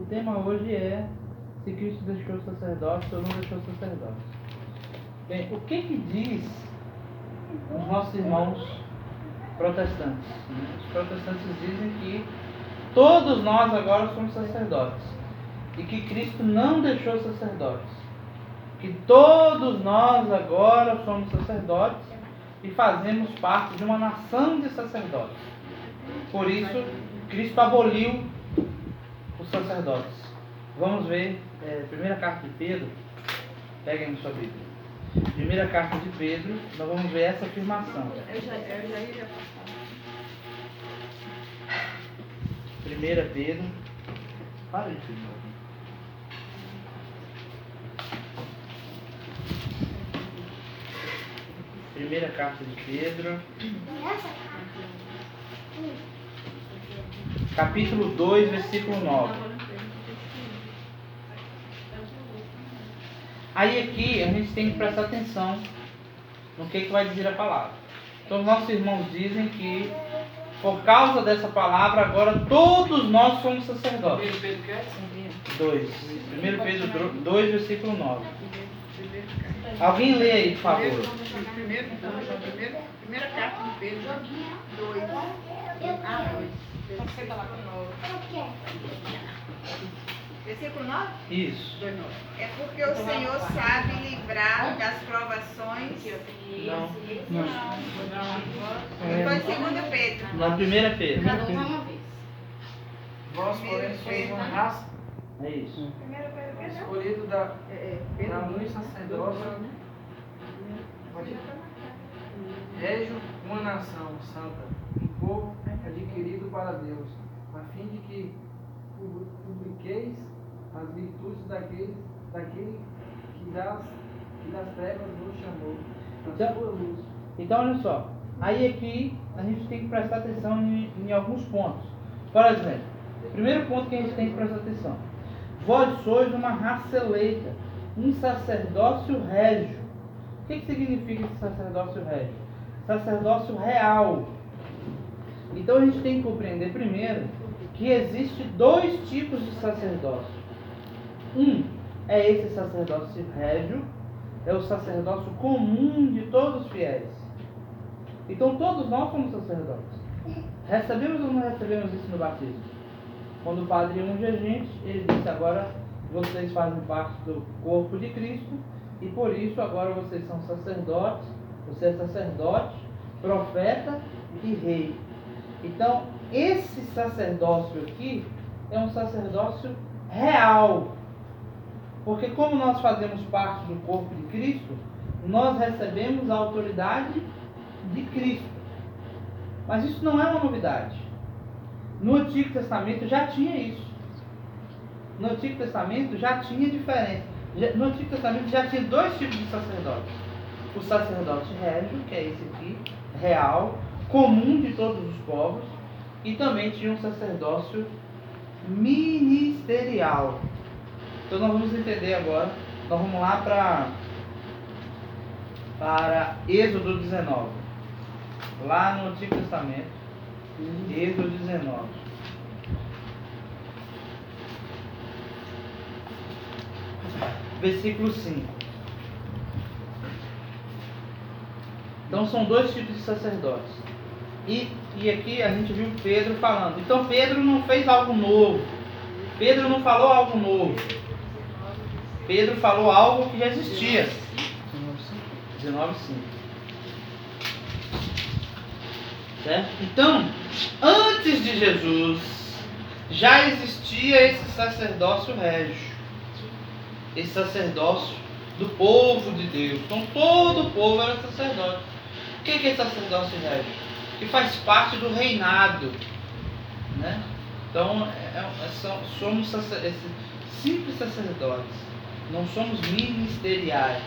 tema hoje é se Cristo deixou sacerdote ou não deixou sacerdote. Bem, o que diz os nossos irmãos protestantes? Os protestantes dizem que todos nós agora somos sacerdotes e que Cristo não deixou sacerdotes, que todos nós agora somos sacerdotes e fazemos parte de uma nação de sacerdotes. Por isso, Cristo aboliu os sacerdotes. Vamos ver, primeira carta de Pedro, peguem na sua Bíblia. Primeira carta de Pedro, nós vamos ver essa afirmação. Eu já ia passar. 1 Pedro, para de novo. Primeira carta de Pedro, capítulo 2, versículo 9. Aí aqui a gente tem que prestar atenção no que vai dizer a palavra. Então os nossos irmãos dizem que por causa dessa palavra agora todos nós somos sacerdotes. 1 Pedro 2, 2, versículo 9. Alguém lê aí, por favor. Primeira carta de Pedro 2. Você tá lá com 9. Versículo 9? Isso. É porque o Senhor sabe livrar das provações. Não. Foi 2 Pedro. Não, 1 Pedro. Vós, porém, sois uma raça É isso. escolhido da luz sacerdócio, régio, uma nação santa, um povo adquirido para Deus, a fim de que publiqueis as virtudes daquele que das trevas nos chamou, da sua luz. Então olha só, aí aqui a gente tem que prestar atenção em alguns pontos. Por exemplo, o primeiro ponto que a gente tem que prestar atenção: vós sois uma raça eleita, um sacerdócio régio. O que significa esse sacerdócio régio? Sacerdócio real. Então a gente tem que compreender primeiro que existe dois tipos de sacerdócio. Um é esse sacerdócio régio, é o sacerdócio comum de todos os fiéis. Então todos nós somos sacerdotes. Recebemos ou não recebemos isso no batismo? Quando o padre unge a gente, ele disse: agora vocês fazem parte do corpo de Cristo e por isso agora vocês são sacerdotes. Você é sacerdote, profeta e rei. Então esse sacerdócio aqui é um sacerdócio real. Porque como nós fazemos parte do corpo de Cristo, nós recebemos a autoridade de Cristo. Mas isso não é uma novidade. No Antigo Testamento já tinha isso. No Antigo Testamento já tinha diferença. No Antigo Testamento já tinha dois tipos de sacerdotes. O sacerdote régio, que é esse aqui, real, comum de todos os povos, e também tinha um sacerdócio ministerial. Então nós vamos entender agora. Nós vamos lá para Êxodo 19. Lá no Antigo Testamento. Êxodo 19. Versículo 5. Então são dois tipos de sacerdotes. E aqui a gente viu Pedro falando. Então Pedro não fez algo novo. Pedro não falou algo novo. Pedro falou algo que já existia. 19:5. Certo? Então, antes de Jesus, já existia esse sacerdócio régio. Esse sacerdócio do povo de Deus. Então todo o povo era sacerdote. O que é sacerdócio régio? Que faz parte do reinado, né? Então somos simples sacerdotes, não somos ministeriais.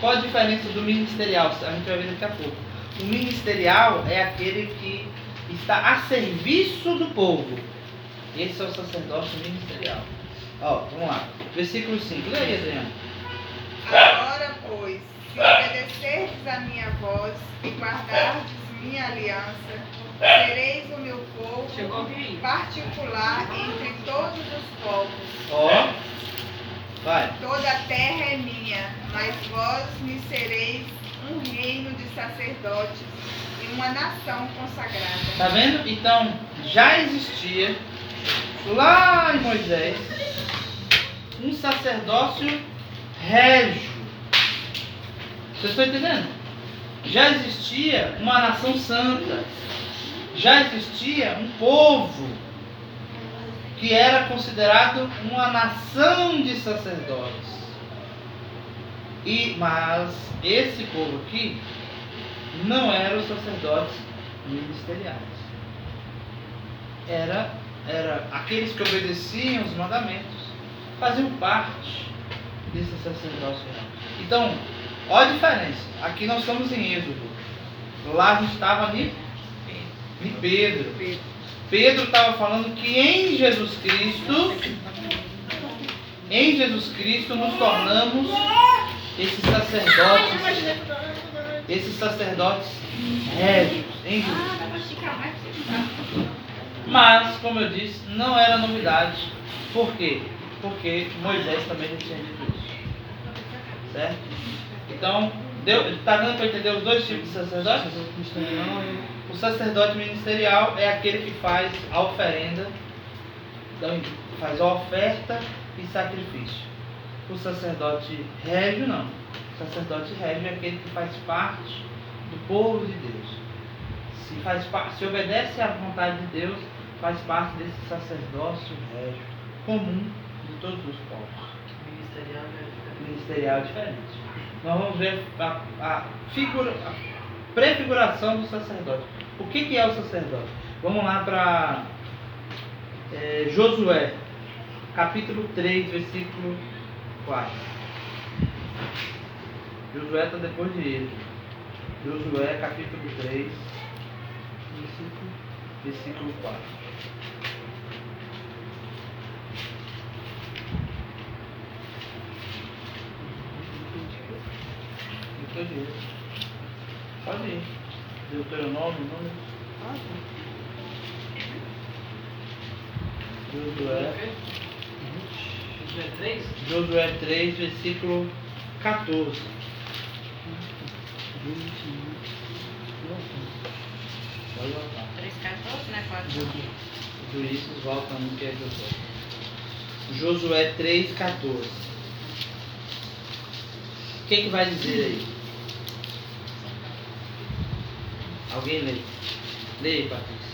Qual a diferença do ministerial? A gente vai ver daqui a pouco. O ministerial é aquele que está a serviço do povo. Esse é o sacerdócio ministerial. Vamos lá, versículo 5. Lê aí, Adriano. Agora, pois, se obedecerdes a minha voz e guardardes minha aliança, sereis o meu povo particular entre todos povos. Ó, vai. Toda a terra é minha, mas vós me sereis um reino de sacerdotes e uma nação consagrada. Tá vendo? Então, já existia, lá em Moisés, um sacerdócio régio. Vocês estão entendendo? Já existia uma nação santa. Já existia um povo que era considerado uma nação de sacerdotes. Mas esse povo aqui não eram os sacerdotes ministeriais. Era aqueles que obedeciam os mandamentos, faziam parte desse sacerdócio. Então, olha a diferença. Aqui nós estamos em Êxodo. Lá a gente estava em Pedro. Pedro estava falando que em Jesus Cristo nos tornamos esses sacerdotes régios em Jesus. Mas, como eu disse, não era novidade. Por quê? Porque Moisés também já tinha dito isso. Certo? Então, está dando para entender os dois tipos de sacerdotes? O sacerdote ministerial é aquele que faz a oferenda, faz a oferta e sacrifício. O sacerdote régio não. O sacerdote régio é aquele que faz parte do povo de Deus. Se obedece à vontade de Deus, faz parte desse sacerdócio régio comum de todos os povos. Ministerial é diferente. Nós vamos ver a prefiguração do sacerdote. O que é o sacerdote? Vamos lá para Josué, capítulo 3, versículo 4. Josué está depois de Êxodo. Josué, capítulo 3, versículo 4. Pode ir. Deuteronômio, número. Josué 3, versículo 14. Pode voltar. 3,14, né? 4. Juízes volta no que é Josué. Josué 3,14. O que vai dizer aí? Alguém lê? Lê, Patrícia.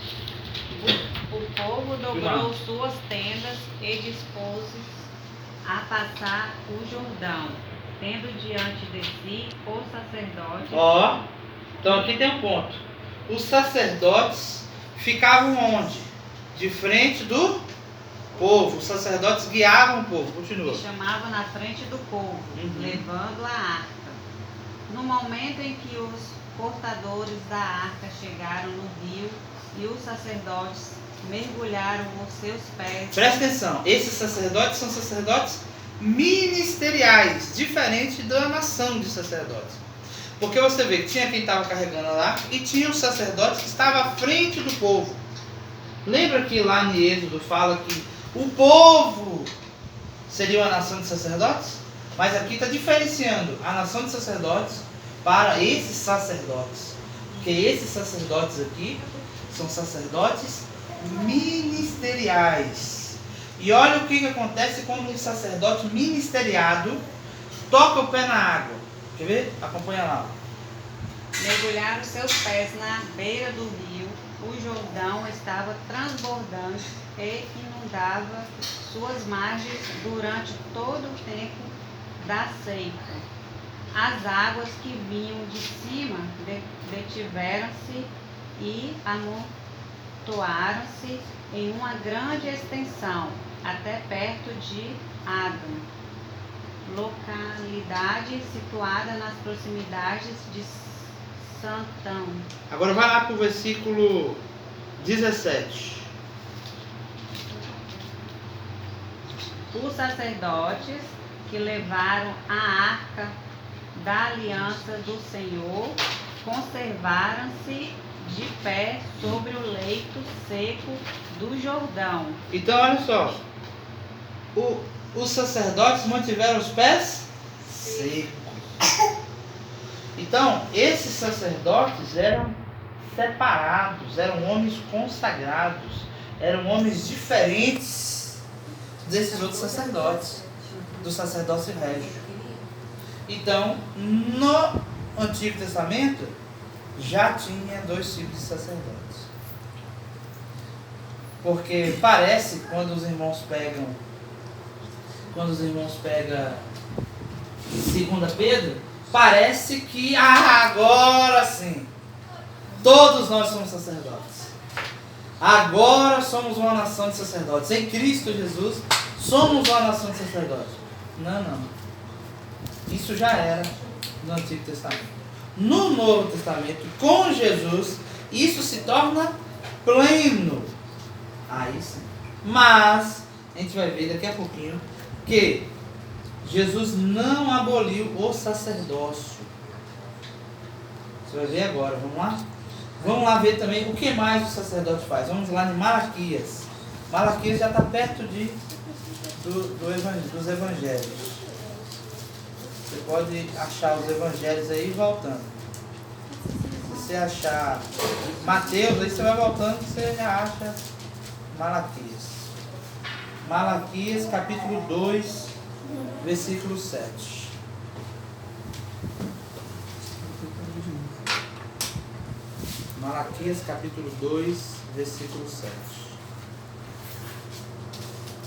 O povo dobrou suas tendas e dispôs-se a passar o Jordão, tendo diante de si os sacerdotes. Ó, então aqui tem um ponto. Os sacerdotes ficavam onde? De frente do povo. Os sacerdotes guiavam o povo. Continua. E chamavam na frente do povo, levando a arca. No momento em que os portadores da arca chegaram no rio e os sacerdotes mergulharam os seus pés. Presta atenção, esses sacerdotes são sacerdotes ministeriais, diferente da nação de sacerdotes. Porque você vê que tinha quem estava carregando lá e tinha os sacerdotes que estavam à frente do povo. Lembra que lá em Êxodo fala que o povo seria uma nação de sacerdotes? Mas aqui está diferenciando a nação de sacerdotes para esses sacerdotes. Porque esses sacerdotes aqui são sacerdotes ministeriais. E olha o que acontece quando um sacerdote ministeriado toca o pé na água. Quer ver? Acompanha lá. Mergulharam seus pés na beira do rio. O Jordão estava transbordando e inundava suas margens durante todo o tempo da seca. As águas que vinham de cima detiveram-se e amontoaram-se em uma grande extensão, até perto de Adão, localidade situada nas proximidades de Santão. Agora vai lá para o versículo 17. Os sacerdotes que levaram a arca da aliança do Senhor conservaram-se de pé sobre o leito seco do Jordão. Então olha só, os sacerdotes mantiveram os pés secos. Então, esses sacerdotes eram separados, eram homens consagrados, eram homens diferentes desses outros sacerdotes, do sacerdócio régio. Então, no Antigo Testamento, já tinha 2 tipos de sacerdotes. Porque parece, quando os irmãos pegam 2 Pedro, parece que agora sim, todos nós somos sacerdotes. Agora somos uma nação de sacerdotes. Em Cristo Jesus, somos uma nação de sacerdotes. Não. Isso já era no Antigo Testamento. No Novo Testamento, com Jesus, isso se torna pleno. Aí sim. Mas, a gente vai ver daqui a pouquinho que Jesus não aboliu o sacerdócio. Você vai ver agora, vamos lá? Vamos lá ver também o que mais o sacerdote faz. Vamos lá em Malaquias. Malaquias já está perto dos evangelhos. Você pode achar os evangelhos aí voltando. Se você achar Mateus, aí você vai voltando, você já acha Malaquias. Malaquias capítulo 2, versículo 7. Malaquias capítulo 2, versículo 7.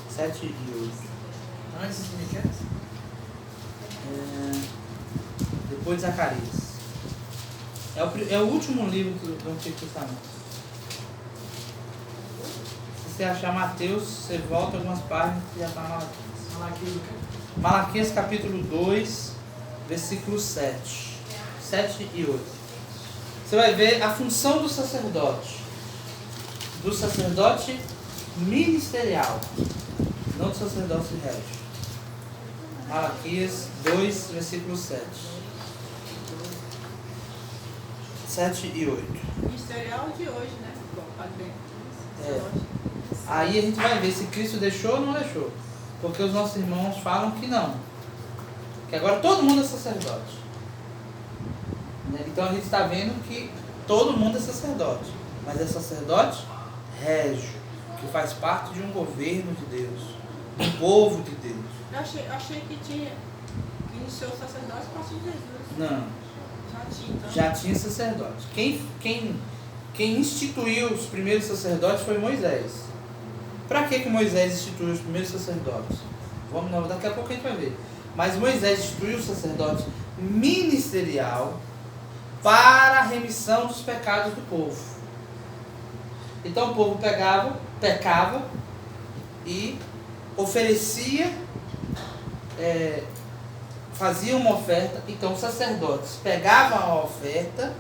7 e 8. Antes de Miqueias? Depois de Zacarias. É o último livro do Antigo Testamento. Se você achar Mateus, você volta algumas páginas e já está Malaquias. Malaquias o quê? Malaquias capítulo 2, versículo 7. 7 e 8. Você vai ver a função do sacerdote ministerial, não do sacerdote régio. Malaquias 2, versículo 7. 7 e 8. Ministerial de hoje, né? Bom, pode ver. Aí a gente vai ver se Cristo deixou ou não deixou. Porque os nossos irmãos falam que não. Que agora todo mundo é sacerdote. Então a gente está vendo que todo mundo é sacerdote. Mas é sacerdote régio, que faz parte de um governo de Deus, um povo de Deus. Eu achei que iniciou o sacerdócio com o Jesus. Não, Já tinha, então. já tinha sacerdote. Quem instituiu os primeiros sacerdotes foi Moisés. Para que Moisés instituiu os primeiros sacerdotes? Daqui a pouco a gente vai ver. Mas Moisés instituiu o sacerdote ministerial para a remissão dos pecados do povo. Então o povo pecava e oferecia, fazia uma oferta. Então os sacerdotes pegavam a oferta,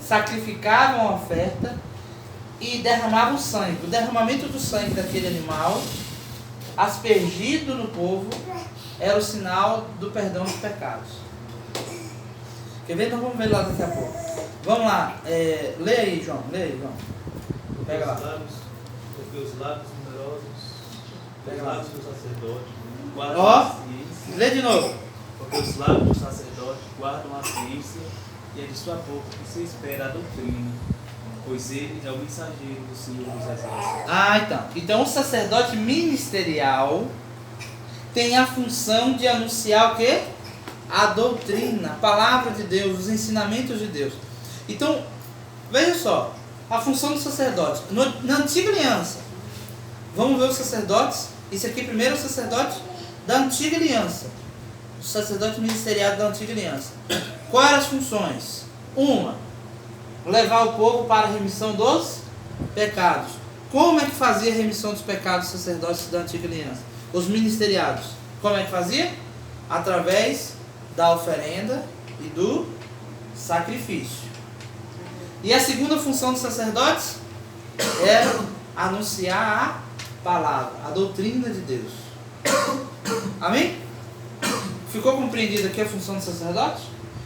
sacrificavam a oferta e derramavam sangue. O derramamento do sangue daquele animal, aspergido no povo, era o sinal do perdão dos pecados. Quer ver? Então vamos ver lá daqui a pouco. Vamos lá, lê aí, João. Pega lá. Porque os lábios numerosos, os lábios do sacerdote guardam Ó, a ciência. lê de novo. Porque os lábios do sacerdote guardam a ciência e é de sua boca que se espera a doutrina, pois ele é o mensageiro do Senhor dos Exércitos. Então o sacerdote ministerial tem a função de anunciar o quê? A doutrina, a palavra de Deus, os ensinamentos de Deus. Então, veja só, a função do sacerdote. Na antiga aliança, vamos ver os sacerdotes. Esse aqui primeiro é o sacerdote da antiga aliança. O sacerdote ministerial da antiga aliança. Quais eram as funções? Uma, levar o povo para a remissão dos pecados. Como é que fazia a remissão dos pecados dos sacerdotes da antiga aliança? Os ministeriados. Como é que fazia? Através da oferenda e do sacrifício. E a segunda função dos sacerdotes era anunciar a palavra, a doutrina de Deus. Amém? Ficou compreendida aqui a função do sacerdote?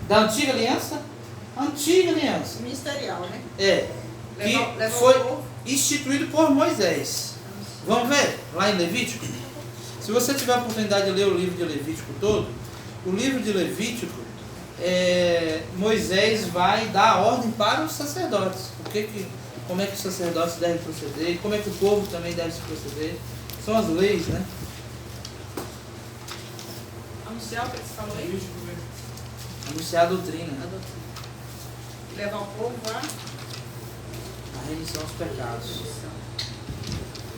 Da antiga aliança? Antiga aliança. Ministerial, né? Que foi instituído por Moisés. Vamos ver lá em Levítico? Se você tiver a oportunidade de ler o livro de Levítico todo, o livro de Levítico, Moisés vai dar a ordem para os sacerdotes. Como é que os sacerdotes devem proceder, como é que o povo também deve se proceder. São as leis, né? Anunciar o que você falou aí? Anunciar a doutrina, Levar o povo a... a remissão dos pecados.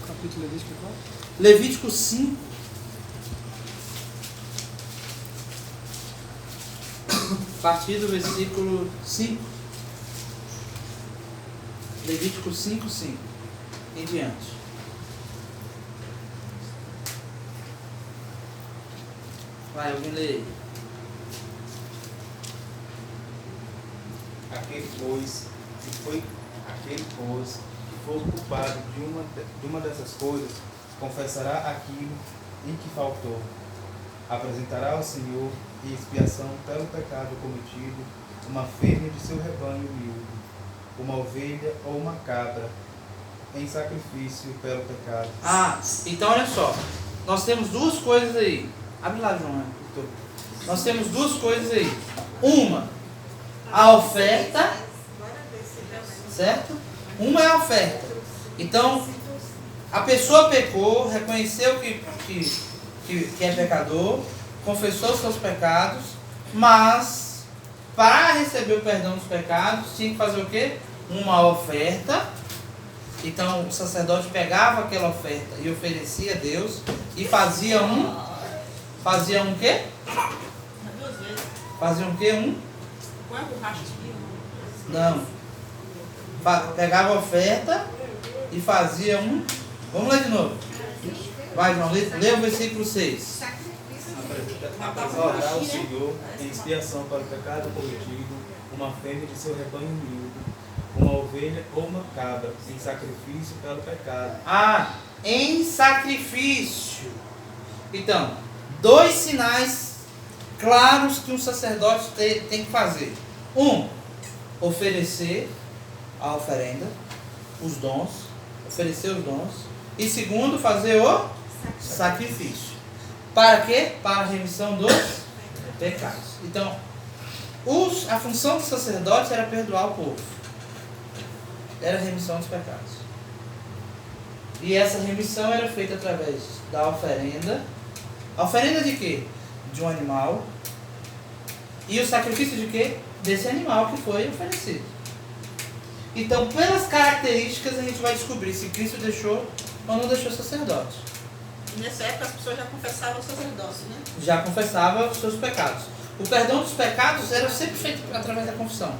Capítulo Levítico qual? Levítico 5. A partir do versículo 5. Levítico 5, 5. Em diante. Vai, alguém lê aí. Aquele, pois, que for culpado de uma dessas coisas, confessará aquilo em que faltou. Apresentará ao Senhor em expiação pelo pecado cometido uma fêmea de seu rebanho miúdo, uma ovelha ou uma cabra, em sacrifício pelo pecado. Então olha só. Nós temos duas coisas aí. Abre lá, João. Nós temos duas coisas aí. Uma, a oferta, certo? Uma é a oferta. Então, a pessoa pecou, reconheceu que é pecador, confessou seus pecados, mas para receber o perdão dos pecados tinha que fazer o quê? Uma oferta. Então o sacerdote pegava aquela oferta e oferecia a Deus e fazia o quê? Fazia o quê? Qual é a borracha aqui? Não. Pegava a oferta e fazia Vamos ler de novo. Vai, João, lê o versículo 6. Apresentará ao Senhor em expiação para o pecado cometido uma fêmea de seu rebanho miúdo, uma ovelha ou uma cabra, em sacrifício pelo pecado. Em sacrifício. Então, dois sinais claros que um sacerdote tem que fazer. Oferecer a oferenda, os dons, oferecer os dons. E segundo, fazer o sacrifício. Para quê? Para a remissão dos pecados. Então, a função do sacerdote era perdoar o povo. Era a remissão dos pecados. E essa remissão era feita através da oferenda. A oferenda de quê? De um animal. E o sacrifício de quê? Desse animal que foi oferecido. Então, pelas características, a gente vai descobrir se Cristo deixou ou não deixou sacerdote. E nessa época as pessoas já confessavam o sacerdócio, né? Já confessava os seus pecados. O perdão dos pecados era sempre feito através da confissão.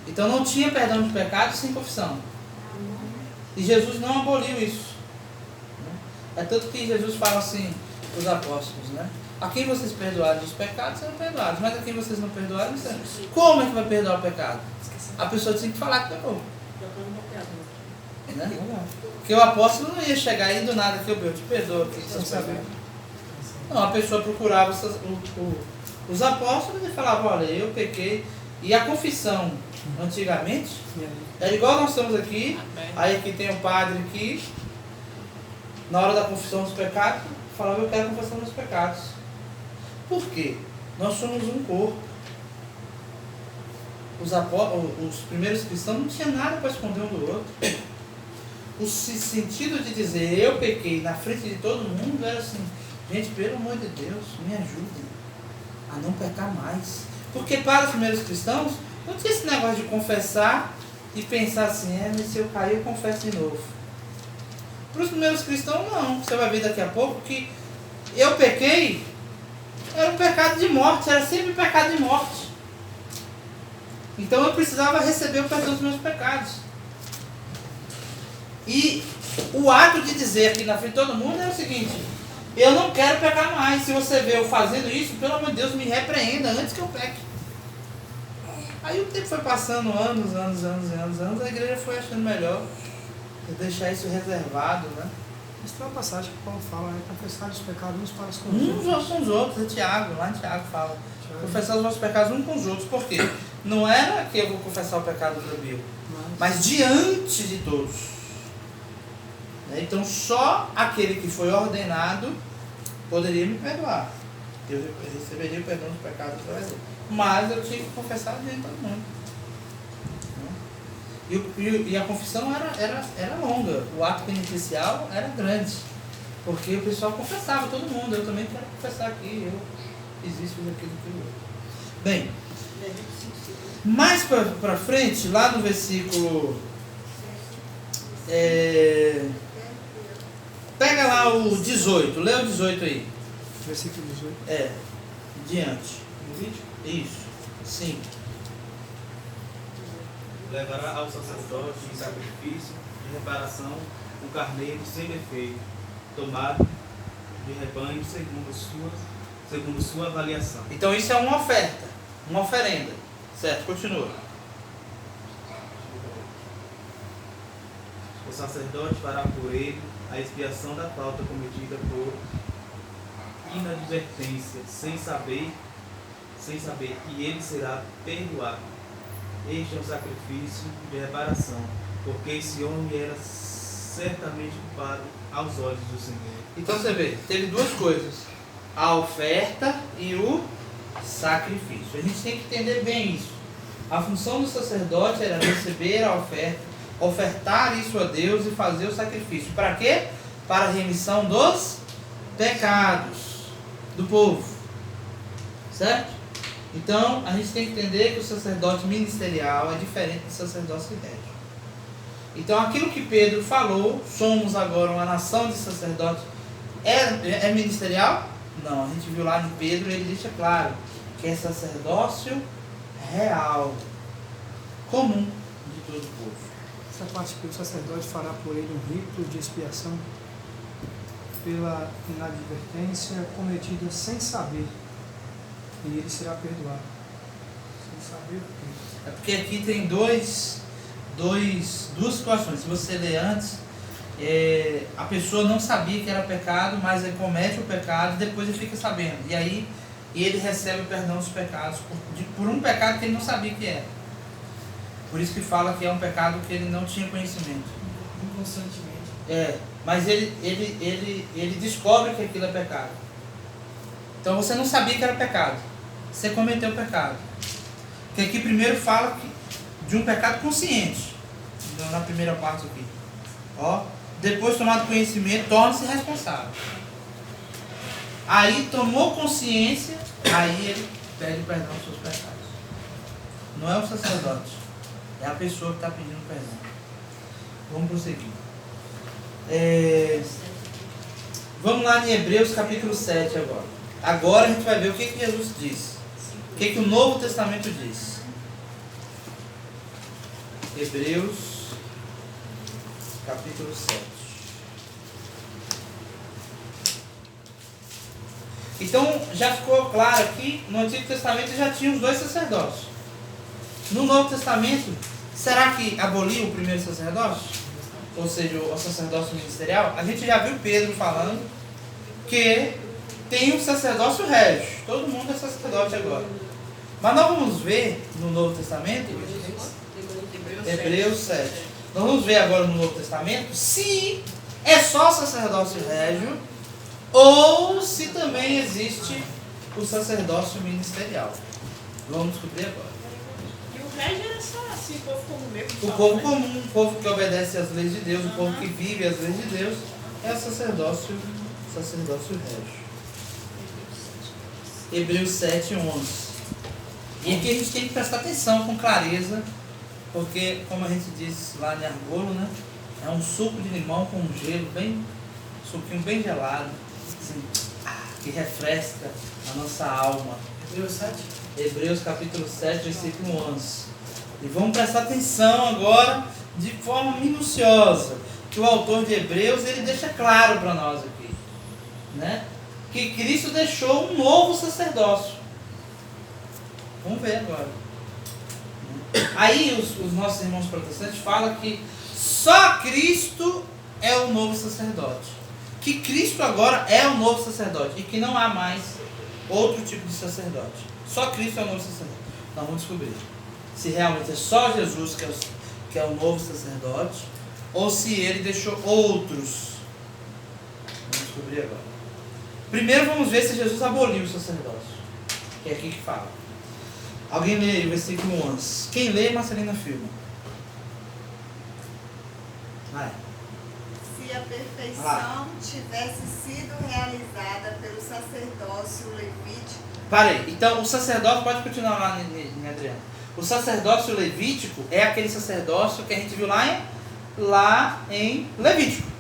Então não tinha perdão de pecados sem confissão. E Jesus não aboliu isso. É tanto que Jesus fala assim para os apóstolos, né? A quem vocês perdoarem os pecados, serão perdoados. Mas a quem vocês não perdoarem, serão. Como é que vai perdoar o pecado? A pessoa tem que falar que pecou. Né? Porque o apóstolo não ia chegar aí do nada que eu te perdoo aqui. Não, a pessoa procurava os apóstolos e falava, olha, eu pequei. E a confissão, antigamente, era igual nós estamos aqui, aí aqui tem o padre aqui, na hora da confissão dos pecados, falava, eu quero confessar meus pecados. Por quê? Nós somos um corpo. Os primeiros cristãos não tinham nada para esconder um do outro. O sentido de dizer eu pequei na frente de todo mundo era assim, gente, pelo amor de Deus, me ajudem a não pecar mais. Porque para os primeiros cristãos não tinha esse negócio de confessar e pensar assim, mas se eu cair eu confesso de novo. Para os primeiros cristãos não, você vai ver daqui a pouco que eu pequei, era um pecado de morte, era sempre um pecado de morte. Então eu precisava receber o perdão dos meus pecados. E o ato de dizer aqui na frente de todo mundo é o seguinte, eu não quero pecar mais. Se você vê eu fazendo isso, pelo amor de Deus, me repreenda antes que eu peque. Aí o tempo foi passando, anos, a igreja foi achando melhor deixar isso reservado, né? Mas tem uma passagem que Paulo fala, né? Confessar os pecados uns para os Uns com os outros, é Tiago, lá em Tiago fala. Confessar os nossos pecados uns com os outros. Por quê? Não era que eu vou confessar o pecado do meu, mas diante de todos. né? Então só aquele que foi ordenado poderia me perdoar. Eu receberia o perdão dos pecados através dele. Mas eu tinha que confessar diante de todo mundo. E a confissão era longa. O ato penitencial era grande. Porque o pessoal confessava, todo mundo. Eu também quero confessar aqui. Eu fiz isso, fiz aquilo, aquilo outro. Bem, mais para frente, lá no versículo... pega lá o 18. Lê o 18 aí. Versículo 18. Diante. No vídeo, Isso. Sim. levará ao sacerdote em sacrifício de reparação o carneiro sem defeito, tomado de rebanho segundo sua avaliação. Então isso é uma oferta, uma oferenda. Certo? Continua. O sacerdote fará por ele a expiação da falta cometida por inadvertência, sem saber que ele será perdoado. Este é um sacrifício de reparação, porque esse homem era certamente culpado aos olhos do Senhor. Então você vê, teve duas coisas: a oferta e o sacrifício. A gente tem que entender bem isso. A função do sacerdote era receber a oferta, ofertar isso a Deus e fazer o sacrifício. Para quê? Para a remissão dos pecados do povo. Certo? Então, a gente tem que entender que o sacerdote ministerial é diferente do sacerdócio régio. Então, aquilo que Pedro falou, somos agora uma nação de sacerdotes, é ministerial? Não, a gente viu lá em Pedro, ele deixa claro que é sacerdócio real, comum de todo o povo. Essa parte que o sacerdote fará por ele um rito de expiação pela inadvertência cometida sem saber, e ele será perdoado. Sem saber o quê? É porque aqui tem duas situações. Se você ler antes, a pessoa não sabia que era pecado, mas ele comete o pecado e depois ele fica sabendo. E aí ele recebe o perdão dos pecados por um pecado que ele não sabia que era. Por isso que fala que é um pecado que ele não tinha conhecimento. Inconscientemente. Mas ele descobre que aquilo é pecado. Então você não sabia que era pecado. Você cometeu o pecado. Porque aqui primeiro fala de um pecado consciente. Então, na primeira parte aqui. Depois tomado conhecimento, torna-se responsável. Aí tomou consciência, aí ele pede perdão dos seus pecados. Não é o sacerdote, é a pessoa que está pedindo perdão. Vamos prosseguir. Vamos lá em Hebreus capítulo 7 agora. Agora a gente vai ver o que Jesus diz. O que o Novo Testamento diz. Hebreus capítulo 7. Então já ficou claro aqui, no Antigo Testamento já tinha os dois sacerdotes. No Novo Testamento, será que aboliu o primeiro sacerdócio? Ou seja, o sacerdócio ministerial? A gente já viu Pedro falando que tem um sacerdócio régio. Todo mundo é sacerdote agora. Mas nós vamos ver no Novo Testamento, Hebreus 7. Nós vamos ver agora no Novo Testamento se é só sacerdócio régio ou se também existe o sacerdócio ministerial. Vamos descobrir agora. E o régio era só assim, o povo comum mesmo. O povo comum, o povo que obedece às leis de Deus, o povo que vive as leis de Deus, é o sacerdócio régio. Hebreus 7, 11. E aqui a gente tem que prestar atenção com clareza, porque, como a gente diz lá em Argolo, né? É um suco de limão com um gelo suquinho bem gelado, assim, que refresca a nossa alma. Hebreus 7? Hebreus capítulo 7, versículo 11. E vamos prestar atenção agora de forma minuciosa, que o autor de Hebreus ele deixa claro para nós aqui, né? Que Cristo deixou um novo sacerdócio. Vamos ver agora. Aí os nossos irmãos protestantes falam que só Cristo é o novo sacerdote. Que Cristo agora é o novo sacerdote e que não há mais outro tipo de sacerdote. Só Cristo é o novo sacerdote. Nós vamos descobrir se realmente é só Jesus que é o novo sacerdote ou se ele deixou outros. Vamos descobrir agora. Primeiro vamos ver se Jesus aboliu o sacerdócio, que é aqui que fala. Alguém lê aí o versículo 11. Quem lê, Marcelina Filma. Vai. Se a perfeição tivesse sido realizada pelo sacerdócio levítico. Parei. Então o sacerdócio, pode continuar lá, Adriano. O sacerdócio levítico é aquele sacerdócio que a gente viu lá em Levítico.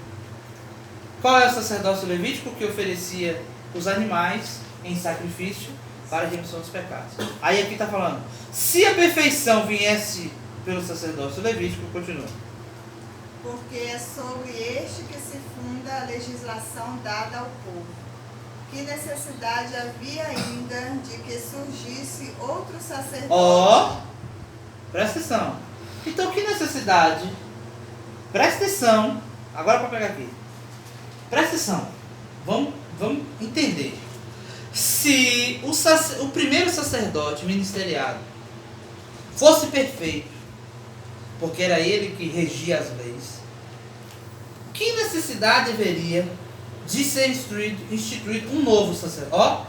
Qual é o sacerdócio levítico? Que oferecia os animais em sacrifício para a remissão dos pecados. Aí aqui está falando, se a perfeição viesse pelo sacerdócio levítico, continua. Porque é sobre este que se funda a legislação dada ao povo. Que necessidade havia ainda de que surgisse outro sacerdote? Ó, presta atenção. Então que necessidade? Presta atenção. Agora para pegar aqui. Presta atenção. Vamos entender. Se o primeiro sacerdote ministeriado fosse perfeito, porque era ele que regia as leis, que necessidade haveria de ser instituído um novo sacerdócio? Ó,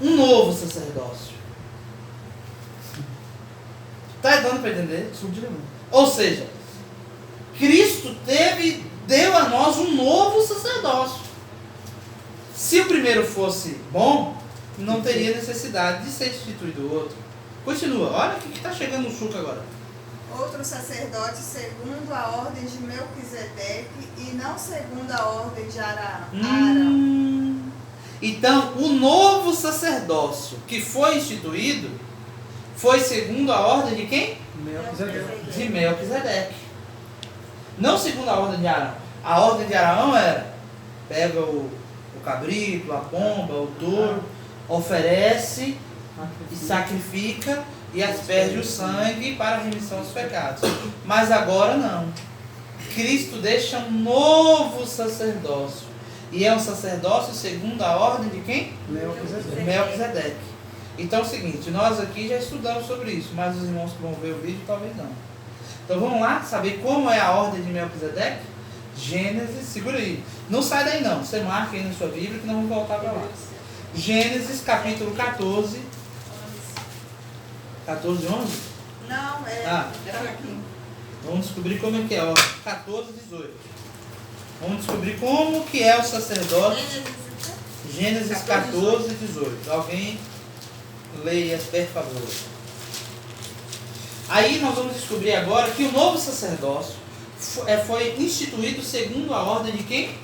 um novo sacerdócio. Está dando para entender? Ou seja, Cristo deu a nós um novo sacerdócio. Se o primeiro fosse bom, não teria necessidade de ser instituído outro. Continua, olha o que está chegando no suco agora. Outro sacerdote segundo a ordem de Melquisedeque e não segundo a ordem de Arão. Então, o novo sacerdócio que foi instituído foi segundo a ordem de quem? De Melquisedeque. Não segundo a ordem de Arão. A ordem de Arão era: pega o cabrito, a pomba, o touro, oferece e sacrifica e asperge o sangue para a remissão dos pecados. Mas agora não. Cristo deixa um novo sacerdócio. E é um sacerdócio segundo a ordem de quem? Melquisedeque. Então é o seguinte, nós aqui já estudamos sobre isso, mas os irmãos que vão ver o vídeo talvez não. Então vamos lá saber como é a ordem de Melquisedeque? Gênesis, segura aí. Não sai daí não, você marca aí na sua Bíblia que nós vamos voltar para lá. Gênesis capítulo 14. 14, 11? Não, Era aqui. Vamos descobrir como é que é, ó. 14, 18. Vamos descobrir como que é o sacerdote. Gênesis 14, 18. Alguém leia, por favor. Aí nós vamos descobrir agora que o novo sacerdócio foi instituído segundo a ordem de quem?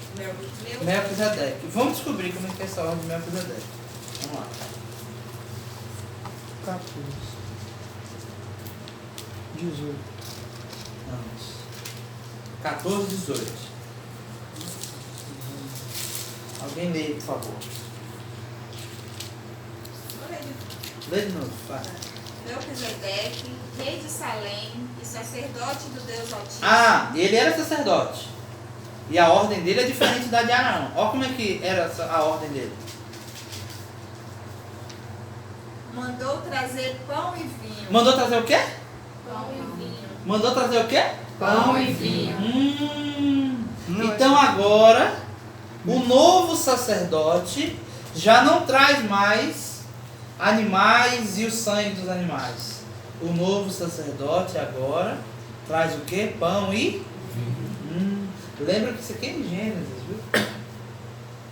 Melquisedeque. Vamos descobrir como é que é essa ordem de Melquisedeque. Vamos lá. 14. 18. Vamos. 14, 18. Alguém lê, por favor. Lê de novo, vai. Melquisedeque, rei de Salém e sacerdote do Deus Altíssimo. Ah, ele era sacerdote. E a ordem dele é diferente da de Arão. Olha como é que era a ordem dele. Mandou trazer pão e vinho. Mandou trazer o quê? Pão e vinho. Mandou trazer o quê? Pão e vinho. Então agora, o novo sacerdote já não traz mais animais e o sangue dos animais. O novo sacerdote agora traz o quê? Pão e vinho. Lembra que isso aqui é em Gênesis, viu?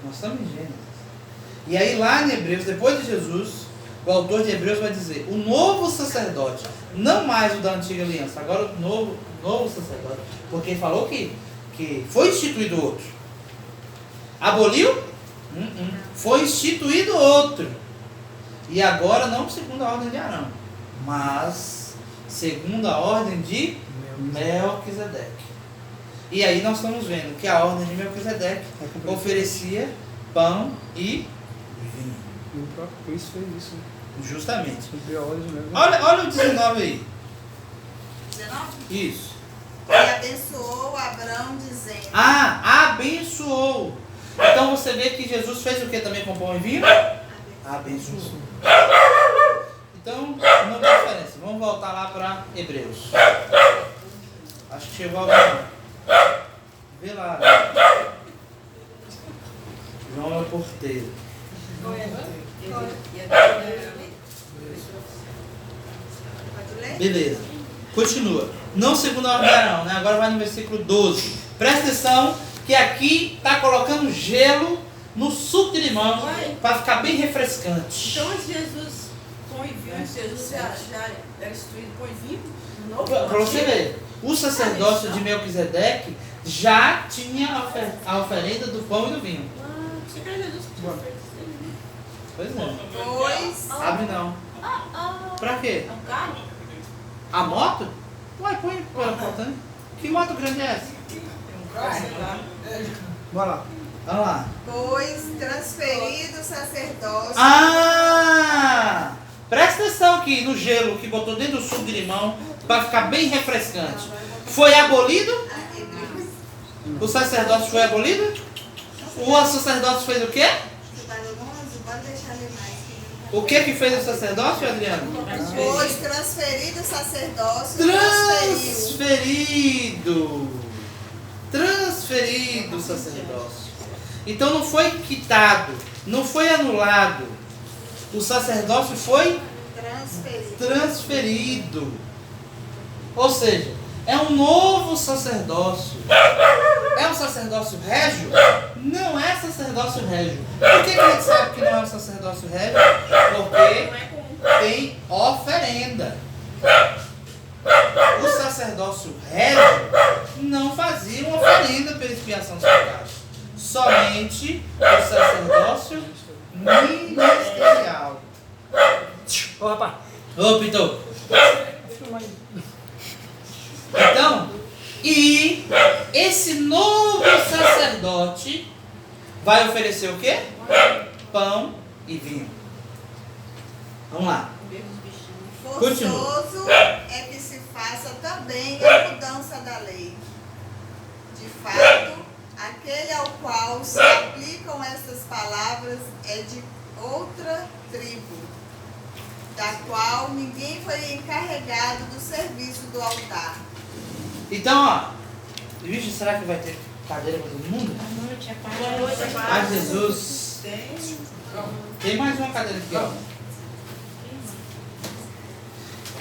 Nós estamos em Gênesis. E aí lá em Hebreus, depois de Jesus, o autor de Hebreus vai dizer: o novo sacerdote, não mais o da antiga aliança, agora o novo sacerdote, porque falou que foi instituído outro. Aboliu? Foi instituído outro. E agora não segundo a ordem de Arão, mas segundo a ordem de Melquisedeque. E aí nós estamos vendo que a ordem de Melquisedeque oferecia pão e vinho. E o próprio Cristo fez isso. Justamente. Cumpriu a ordem mesmo. Olha o 19 aí. 19? Isso. E abençoou Abrão dizendo. Abençoou. Então você vê que Jesus fez o que também com pão e vinho? Abençoou. Então não tem diferença. Vamos voltar lá para Hebreus. Acho que chegou alguém. Vê lá. João é o porteiro. Pode ler? Beleza. Continua. Não segundo a ordem de Arão, né? Agora vai no versículo 12. Presta atenção que aqui está colocando gelo no suco de limão para ficar bem refrescante. Então, antes Jesus põe vinho, antes Jesus já era instruído, põe vinho de novo. Para você ver, o sacerdócio de Melquisedeque já tinha a oferenda do pão e do vinho. Você quer Jesus que tinha feito isso? Pois é. Pois, Abre não. Pra quê? É um carro? A moto? Ué, põe pela porta, né? Que moto grande é essa? Sei lá. Bora lá. Vamos lá. pois transferido o sacerdócio. Ah! Presta atenção aqui no gelo que botou dentro do suco de limão para ficar bem refrescante. Foi abolido? O sacerdócio foi abolido? O sacerdócio fez o quê? Pode deixar ler mais. O que fez o sacerdócio, Adriano? Pois transferido o sacerdócio, Transferido o sacerdócio. Então não foi quitado, não foi anulado. O sacerdócio foi transferido. Ou seja, é um novo sacerdócio. É um sacerdócio régio? Não é sacerdócio régio. Por que a gente sabe que não é um sacerdócio régio? Porque tem oferenda. O sacerdócio régio não fazia uma oferenda pela expiação dos pecados. Somente o sacerdócio ministerial. Ô, rapaz. Ô, Pitou. Então, e esse novo sacerdote vai oferecer o quê? Pão e vinho. Vamos lá. forçoso é que se faça também a mudança da lei. De fato, aquele ao qual se aplicam estas palavras é de outra tribo, da qual ninguém foi encarregado do serviço do altar. Então, ó. Vixe, será que vai ter cadeira para todo mundo? Boa noite, a paz. Boa noite, Ai, paz. Jesus. Tem mais uma cadeira aqui, ó.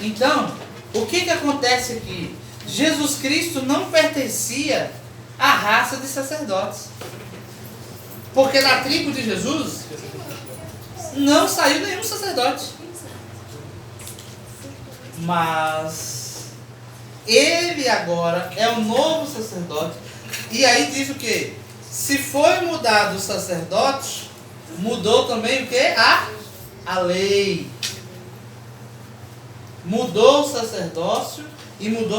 Então, o que acontece aqui? Jesus Cristo não pertencia à raça de sacerdotes. Porque da tribo de Jesus não saiu nenhum sacerdote. Mas ele agora é o novo sacerdote. E aí diz o quê? Se foi mudado o sacerdote, mudou também o quê? A lei. Mudou o sacerdócio e mudou